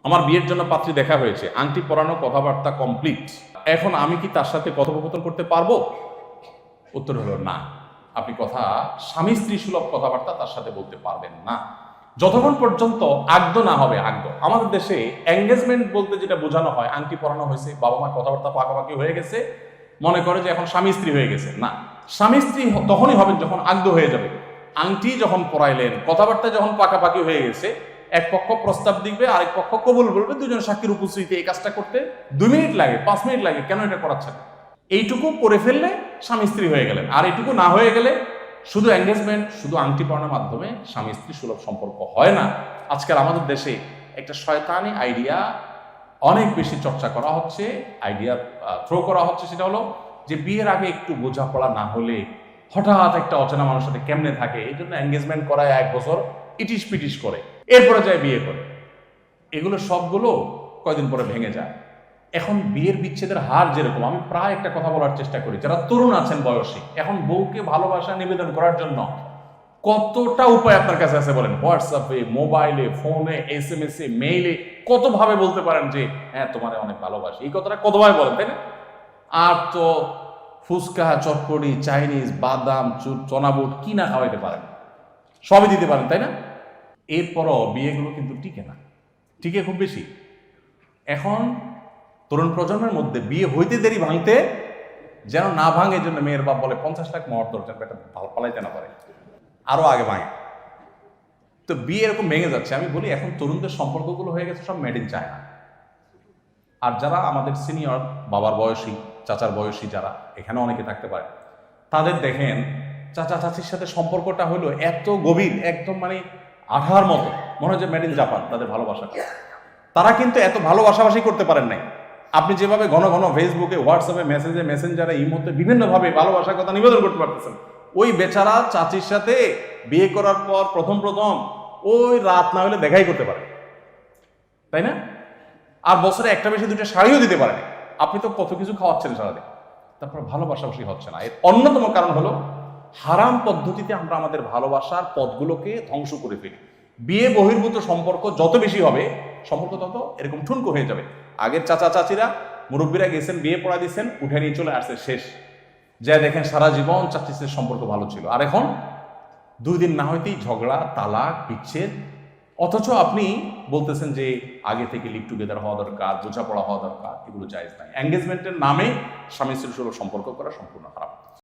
আমার বিয়ের জন্য পাত্রী দেখা হয়েছে, আংটি পরানো, কথাবার্তা কমপ্লিট। এখন আমি কি তার সাথে কথোপকথন করতে পারবো? উত্তর হলো না। আপনি স্বামী স্ত্রী সুলভ কথাবার্তা তার সাথে বলতে পারবেন না যতক্ষণ পর্যন্ত আগদ না হবে। আগদ আমাদের দেশে এঙ্গেজমেন্ট বলতে যেটা বোঝানো হয়, আংটি পরানো হয়েছে, বাবা মা কথাবার্তা পাকাপাকি হয়ে গেছে, মনে করে যে এখন স্বামী স্ত্রী হয়ে গেছে। না, স্বামী স্ত্রী তখনই হবেন যখন আগদ হয়ে যাবে। আংটি যখন পরাইলেন, কথাবার্তা যখন পাকাপাকি হয়ে গেছে, এক পক্ষ প্রস্তাব দিবে, আরেক পক্ষ কবুল বলবে, দুজন সাক্ষীর উপস্থিতিতে এই কাজটা করতে 2 মিনিট লাগে, 5 মিনিট লাগে, কেন এটা করাচ্ছেন? এইটুকু করে ফেললে স্বামী স্ত্রী হয়ে গেলেন। আর এইটুকু না হয়ে গেলে শুধু এঙ্গেজমেন্ট, শুধু আংটি পরানোর মাধ্যমে স্বামী স্ত্রী সুলভ সম্পর্ক হয় না। আজকাল আমাদের দেশে একটা শয়তানি আইডিয়া অনেক বেশি চর্চা করা হচ্ছে, আইডিয়া থ্রো করা হচ্ছে। সেটা হলো যে বিয়ের আগে একটু বোঝাপড়া না হলে হঠাৎ একটা অচেনা মানুষের সাথে কেমনে থাকে, এই জন্য এঙ্গেজমেন্ট করায় 1 বছর ইটিস পিটিস করে, এরপরে যায় বিয়ে করে। এগুলো সবগুলো কয়দিন পরে ভেঙে যায়। এখন বিয়ের বিচ্ছেদের হার যেরকম, আমি প্রায় একটা কথা বলার চেষ্টা করি, যারা তরুণ আছেন বয়সী, এখন বউকে ভালোবাসা নিবেদন করার জন্য কতটা উপায় আপনার কাছে আছে বলেন? হোয়াটসঅ্যাপে, মোবাইলে, ফোনে, SMS এ, মেইলে কতভাবে বলতে পারেন যে হ্যাঁ তোমারে অনেক ভালোবাসি। এই কথাটা কতভাবে বলেন, তাই না? আর তো ফুচকা, চটপটি, চাইনিজ, বাদাম, চনাবুট কি না খাওয়াইতে পারেন, সবই দিতে পারেন, তাই না? এরপরও বিয়েগুলো কিন্তু টিকে না, টিকে খুব বেশি। এখন তরুণ প্রজন্মের মধ্যে বিয়ে হইতে দেরি ভাঙতে যেন না ভাঙে, জন্য মেয়ের বাপ বলে 50 লাখ মহর দরকার, বেটা পালাইতে না পারে, আরো আগে ভাঙে। তো বিয়ে এরকম ভেঙে যাচ্ছে। আমি বলি এখন তরুণদের সম্পর্কগুলো হয়ে গেছে সব মেড ইন চায়না। আর যারা আমাদের সিনিয়র, বাবার বয়সী, চাচার বয়সী, যারা এখানে অনেকে থাকতে পারে, তাদের দেখেন চাচা চাচির সাথে সম্পর্কটা হলো এত গভীর, একদম মানে আঠার মতো, মনে হয় যে মেড ইন জাপান তাদের ভালোবাসা। তারা কিন্তু এত ভালোবাসাবাসি করতে পারেন নাই। আপনি যেভাবে ঘন ঘন ফেসবুকে, হোয়াটসঅ্যাপে, মেসেজে, মেসেঞ্জারে, ইমোতে বিভিন্নভাবে ভালোবাসার কথা নিবেদন করতে পারতেছেন, ওই বেচারা চাচির সাথে বিয়ে করার পর প্রথম ওই রাত না হলে দেখাই করতে পারে, তাই না? আর বছরে একটা বেশি 2টা শাড়িও দিতে পারেন। আপনি তো কত কিছু খাওয়াচ্ছেন সারাদিন, তারপর ভালোবাসাবাসি হচ্ছে না। এর অন্যতম কারণ হলো হারাম পদ্ধতিতে আমরা আমাদের ভালোবাসার পথগুলোকে ধ্বংস করে ফেলি। বিয়ে বহির্ভূত সম্পর্ক যত বেশি হবে, সম্পর্ক তত এরকম ঠুনকো হয়ে যাবে। আগের চাচা চাচিরা, মুরব্বীরা গেছেন, বিয়ে পড়া দিচ্ছেন, উঠে নিয়ে চলে আসছে, শেষ। যা দেখেন সারা জীবন চাচির সম্পর্ক ভালো ছিল। আর এখন 2 দিন না হইতেই ঝগড়া, তালাক, বিচ্ছেদ। অথচ আপনি বলতেছেন যে আগে থেকে লিভ টুগেদার হওয়া দরকার, বোঝাপড়া হওয়া দরকার। এগুলো জায়েজ নাই। এঙ্গেজমেন্টের নামে স্বামী স্ত্রীর সম্পর্ক করা সম্পূর্ণ হারাম।